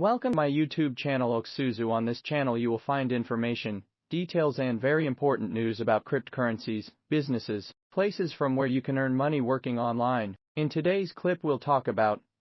Welcome to my YouTube channel Alexandru. On this channel you will find information, details and very important news about cryptocurrencies, businesses, places from where you can earn money working online. In today's clip we'll talk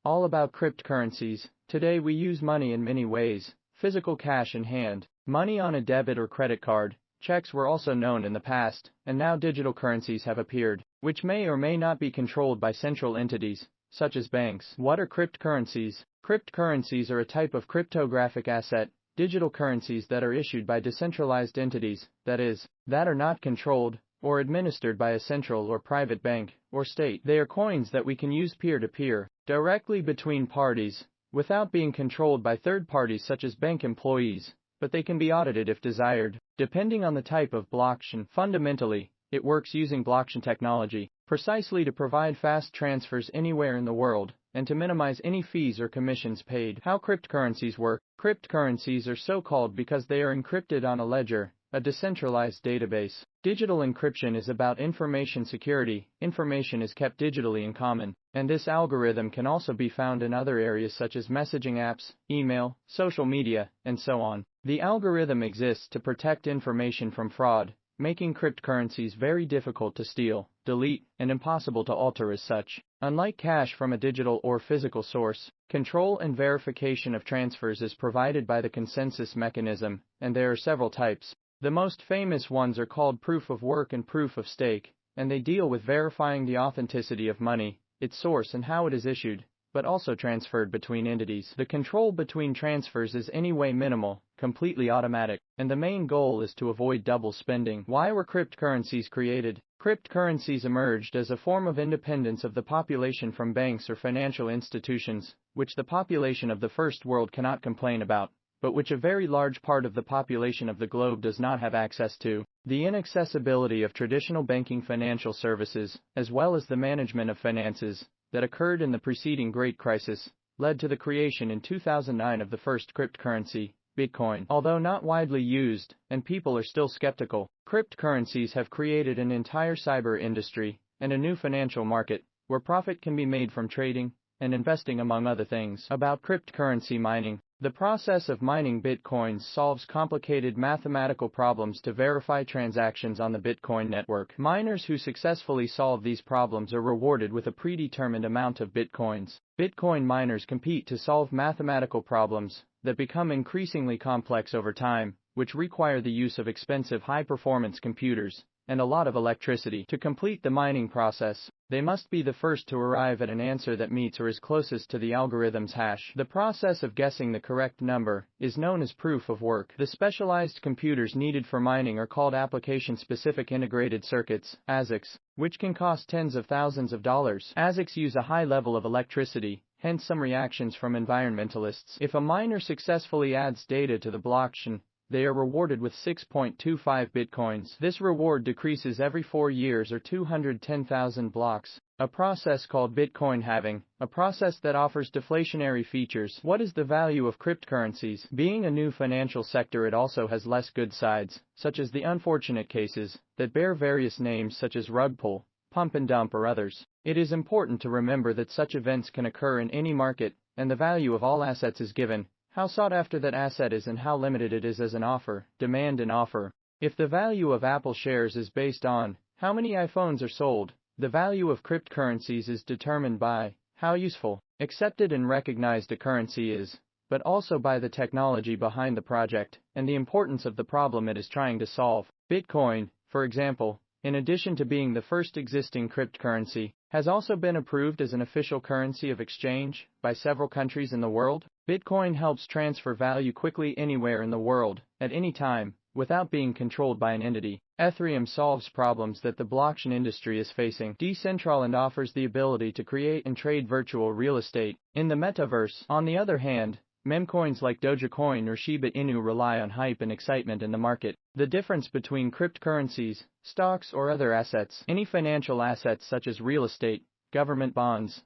all about cryptocurrencies. Today we use money in many ways: physical cash in hand, money on a debit or credit card. Checks were also known in the past, and now digital currencies have appeared, which may or may not be controlled by central entities, such as banks. What are cryptocurrencies? Cryptocurrencies are a type of cryptographic asset, digital currencies that are issued by decentralized entities, that is, that are not controlled or administered by a central or private bank or state. They are coins that we can use peer-to-peer, directly between parties, without being controlled by third parties such as bank employees, but they can be audited if desired. Depending on the type of blockchain, fundamentally, it works using blockchain technology, precisely to provide fast transfers anywhere in the world, and to minimize any fees or commissions paid. How cryptocurrencies work? Cryptocurrencies are so called because they are encrypted on a ledger, a decentralized database. Digital encryption is about information security. Information is kept digitally in common, and this algorithm can also be found in other areas such as messaging apps, email, social media, and so on. The algorithm exists to protect information from fraud, making cryptocurrencies very difficult to steal, delete, and impossible to alter as such. Unlike cash from a digital or physical source, control and verification of transfers is provided by the consensus mechanism, and there are several types. The most famous ones are called proof of work and proof of stake, and they deal with verifying the authenticity of money, its source and how it is issued, but also transferred between entities. The control between transfers is anyway minimal, completely automatic, and the main goal is to avoid double spending. Why were cryptocurrencies created? Cryptocurrencies emerged as a form of independence of the population from banks or financial institutions, which the population of the first world cannot complain about, but which a very large part of the population of the globe does not have access to. The inaccessibility of traditional banking financial services, as well as the management of finances, that occurred in the preceding Great Crisis, led to the creation in 2009 of the first cryptocurrency, Bitcoin. Although not widely used, and people are still skeptical, cryptocurrencies have created an entire cyber industry, and a new financial market, where profit can be made from trading and investing among other things. About cryptocurrency mining. The process of mining bitcoins solves complicated mathematical problems to verify transactions on the Bitcoin network. Miners who successfully solve these problems are rewarded with a predetermined amount of bitcoins. Bitcoin miners compete to solve mathematical problems that become increasingly complex over time, which require the use of expensive high-performance computers and a lot of electricity. To complete the mining process, they must be the first to arrive at an answer that meets or is closest to the algorithm's hash. The process of guessing the correct number is known as proof of work. The specialized computers needed for mining are called application-specific integrated circuits, ASICs, which can cost tens of thousands of dollars. ASICs use a high level of electricity, hence some reactions from environmentalists. If a miner successfully adds data to the blockchain, they are rewarded with 6.25 bitcoins. This reward decreases every 4 years or 210,000 blocks, a process called Bitcoin halving, a process that offers deflationary features. What is the value of cryptocurrencies? Being a new financial sector, it also has less good sides, such as the unfortunate cases that bear various names such as rug pull, pump and dump or others. It is important to remember that such events can occur in any market, and the value of all assets is given how sought after that asset is and how limited it is as an offer, demand and offer. If the value of Apple shares is based on how many iPhones are sold, the value of cryptocurrencies is determined by how useful, accepted and recognized a currency is, but also by the technology behind the project and the importance of the problem it is trying to solve. Bitcoin, for example, in addition to being the first existing cryptocurrency, has also been approved as an official currency of exchange by several countries in the world. Bitcoin helps transfer value quickly anywhere in the world, at any time, without being controlled by an entity. Ethereum solves problems that the blockchain industry is facing. Decentraland offers the ability to create and trade virtual real estate in the metaverse. On the other hand, memcoins like Dogecoin or Shiba Inu rely on hype and excitement in the market. The difference between cryptocurrencies, stocks or other assets. Any financial assets such as real estate, government bonds,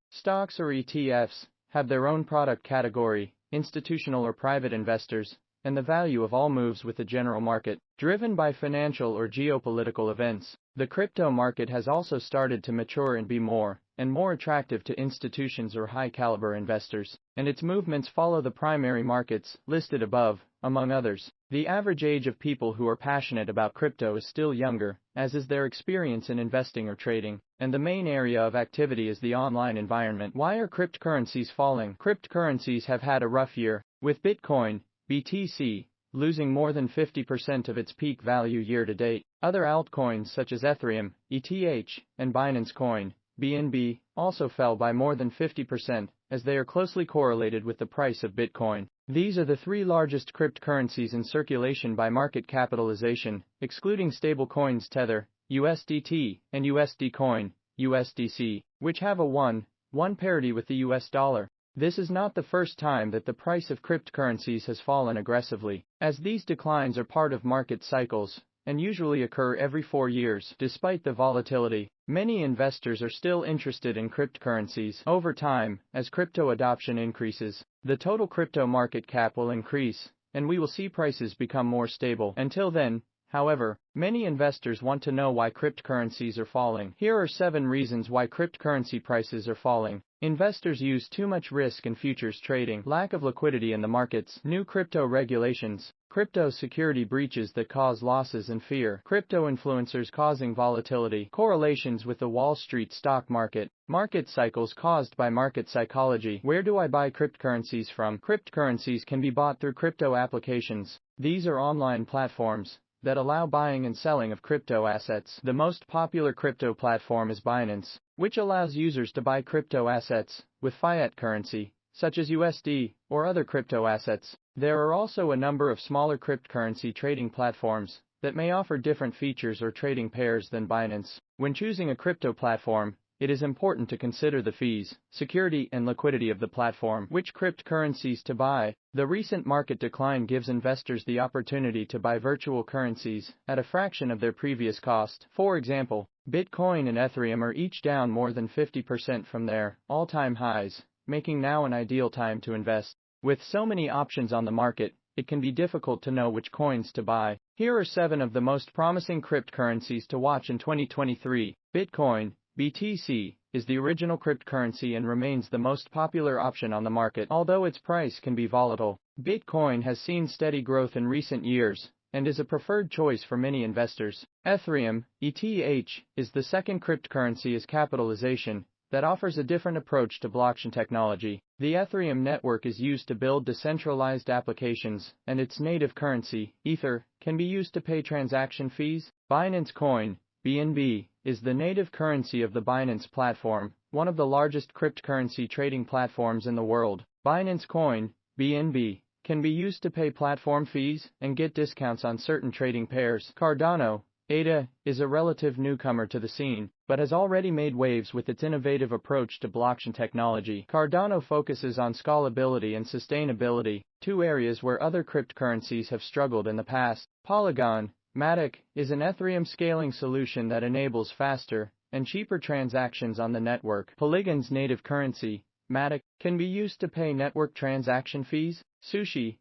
stocks or ETFs, have their own product category, institutional or private investors, and the value of all moves with the general market, driven by financial or geopolitical events. The crypto market has also started to mature and be more and more attractive to institutions or high-caliber investors, and its movements follow the primary markets listed above, among others. The average age of people who are passionate about crypto is still younger, as is their experience in investing or trading, and the main area of activity is the online environment. Why are cryptocurrencies falling? Cryptocurrencies have had a rough year, with Bitcoin, BTC, losing more than 50% of its peak value year to date. Other altcoins such as Ethereum, ETH, and Binance Coin, BNB, also fell by more than 50%, as they are closely correlated with the price of Bitcoin. These are the three largest cryptocurrencies in circulation by market capitalization, excluding stablecoins Tether, USDT, and USD Coin, USDC, which have a 1-1 parity with the US dollar. This is not the first time that the price of cryptocurrencies has fallen aggressively, as these declines are part of market cycles and usually occur every 4 years. Despite the volatility, many investors are still interested in cryptocurrencies. Over time, as crypto adoption increases, the total crypto market cap will increase, and we will see prices become more stable. Until then, however, many investors want to know why cryptocurrencies are falling. Here are 7 reasons why cryptocurrency prices are falling. Investors use too much risk in futures trading, lack of liquidity in the markets, new crypto regulations, crypto security breaches that cause losses and fear, crypto influencers causing volatility, correlations with the Wall Street stock market, market cycles caused by market psychology. Where do I buy cryptocurrencies from? Cryptocurrencies can be bought through crypto applications. These are online platforms that allow buying and selling of crypto assets. The most popular crypto platform is Binance, which allows users to buy crypto assets with fiat currency, such as USD or other crypto assets. There are also a number of smaller cryptocurrency trading platforms that may offer different features or trading pairs than Binance. When choosing a crypto platform, it is important to consider the fees, security, and liquidity of the platform. Which cryptocurrencies to buy? The recent market decline gives investors the opportunity to buy virtual currencies at a fraction of their previous cost. For example, Bitcoin and Ethereum are each down more than 50% from their all-time highs, making now an ideal time to invest. With so many options on the market, it can be difficult to know which coins to buy. Here are 7 of the most promising cryptocurrencies to watch in 2023. Bitcoin, BTC, is the original cryptocurrency and remains the most popular option on the market. Although its price can be volatile, Bitcoin has seen steady growth in recent years and is a preferred choice for many investors. Ethereum, ETH, is the second cryptocurrency as capitalization that offers a different approach to blockchain technology. The Ethereum network is used to build decentralized applications, and its native currency, Ether, can be used to pay transaction fees. Binance Coin, BNB, is the native currency of the Binance platform, one of the largest cryptocurrency trading platforms in the world. Binance Coin, BNB, can be used to pay platform fees and get discounts on certain trading pairs. Cardano, ADA, is a relative newcomer to the scene, but has already made waves with its innovative approach to blockchain technology. Cardano focuses on scalability and sustainability, 2 areas where other cryptocurrencies have struggled in the past. Polygon, Matic, is an Ethereum scaling solution that enables faster and cheaper transactions on the network. Polygon's native currency, Matic, can be used to pay network transaction fees. Sushi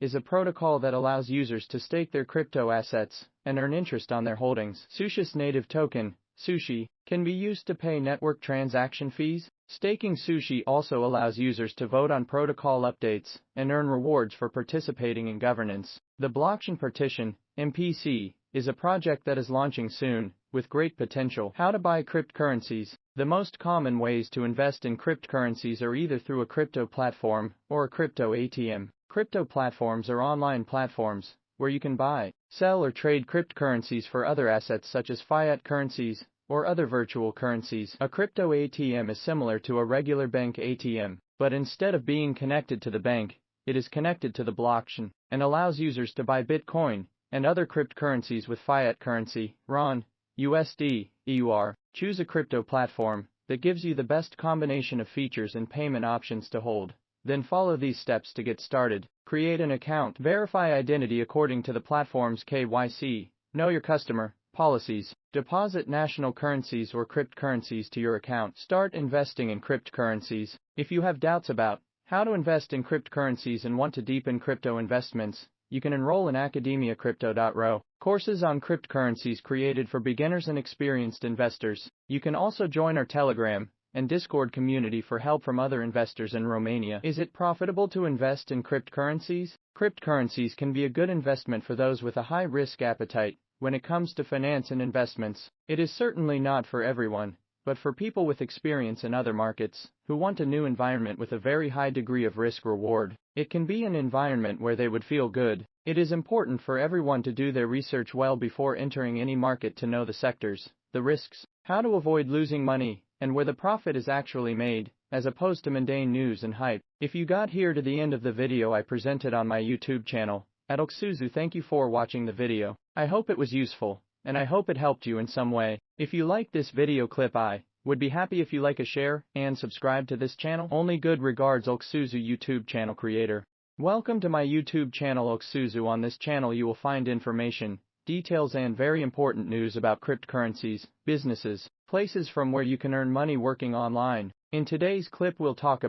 is a protocol that allows users to stake their crypto assets and earn interest on their holdings. Sushi's native token, Sushi, can be used to pay network transaction fees. Staking Sushi also allows users to vote on protocol updates and earn rewards for participating in governance. The Blockchain Partition, MPC, is a project that is launching soon, with great potential. How to buy cryptocurrencies? The most common ways to invest in cryptocurrencies are either through a crypto platform or a crypto ATM. Crypto platforms are online platforms where you can buy, sell, or trade cryptocurrencies for other assets such as fiat currencies or other virtual currencies. A crypto ATM is similar to a regular bank ATM, but instead of being connected to the bank, it is connected to the blockchain and allows users to buy Bitcoin and other cryptocurrencies with fiat currency, RON, USD, EUR. Choose a crypto platform that gives you the best combination of features and payment options to hold. Then follow these steps to get started. Create an account. Verify identity according to the platform's KYC, Know Your Customer, policies. Deposit national currencies or cryptocurrencies to your account. Start investing in cryptocurrencies. If you have doubts about how to invest in cryptocurrencies and want to deepen crypto investments, you can enroll in academiacrypto.ro, courses on cryptocurrencies created for beginners and experienced investors. You can also join our Telegram and Discord community for help from other investors in Romania. Is it profitable to invest in cryptocurrencies? Cryptocurrencies can be a good investment for those with a high risk appetite. When it comes to finance and investments, it is certainly not for everyone, but for people with experience in other markets, who want a new environment with a very high degree of risk-reward, it can be an environment where they would feel good. It is important for everyone to do their research well before entering any market to know the sectors, the risks, how to avoid losing money, and where the profit is actually made, as opposed to mundane news and hype. If you got here to the end of the video I presented on my YouTube channel, Alexandru, thank you for watching the video. I hope it was useful, and I hope it helped you in some way. If you like this video clip, I would be happy if you like a share and subscribe to this channel. Only good regards, Alexandru, YouTube channel creator. Welcome to my YouTube channel, Alexandru. On this channel you will find information, details and very important news about cryptocurrencies, businesses, places from where you can earn money working online. In today's clip we'll talk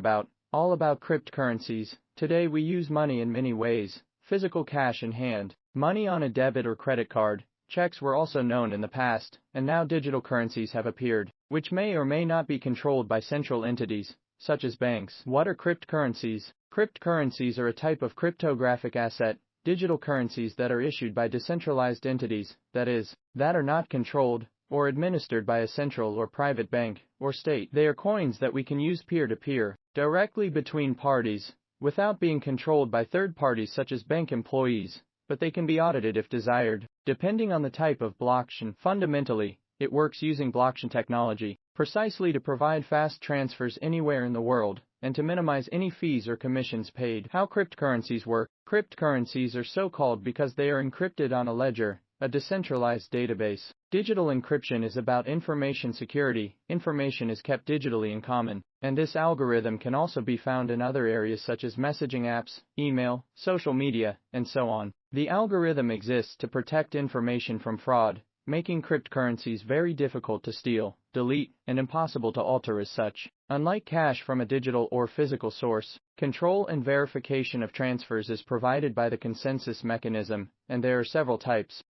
all about cryptocurrencies. Today we use money in many ways: physical cash in hand, money on a debit or credit card. Checks were also known in the past, and now digital currencies have appeared, which may or may not be controlled by central entities, such as banks. What are cryptocurrencies? Cryptocurrencies are a type of cryptographic asset, digital currencies that are issued by decentralized entities, that is, that are not controlled or administered by a central or private bank or state. They are coins that we can use peer-to-peer, directly between parties, without being controlled by third parties such as bank employees, but they can be audited if desired, depending on the type of blockchain. Fundamentally, it works using blockchain technology, precisely to provide fast transfers anywhere in the world, and to minimize any fees or commissions paid. How cryptocurrencies work? Cryptocurrencies are so called because they are encrypted on a ledger, a decentralized database. Digital encryption is about information security. Information is kept digitally in common, and this algorithm can also be found in other areas such as messaging apps, email, social media, and so on. The algorithm exists to protect information from fraud, making cryptocurrencies very difficult to steal, delete, and impossible to alter as such. Unlike cash from a digital or physical source, control and verification of transfers is provided by the consensus mechanism, and there are several types.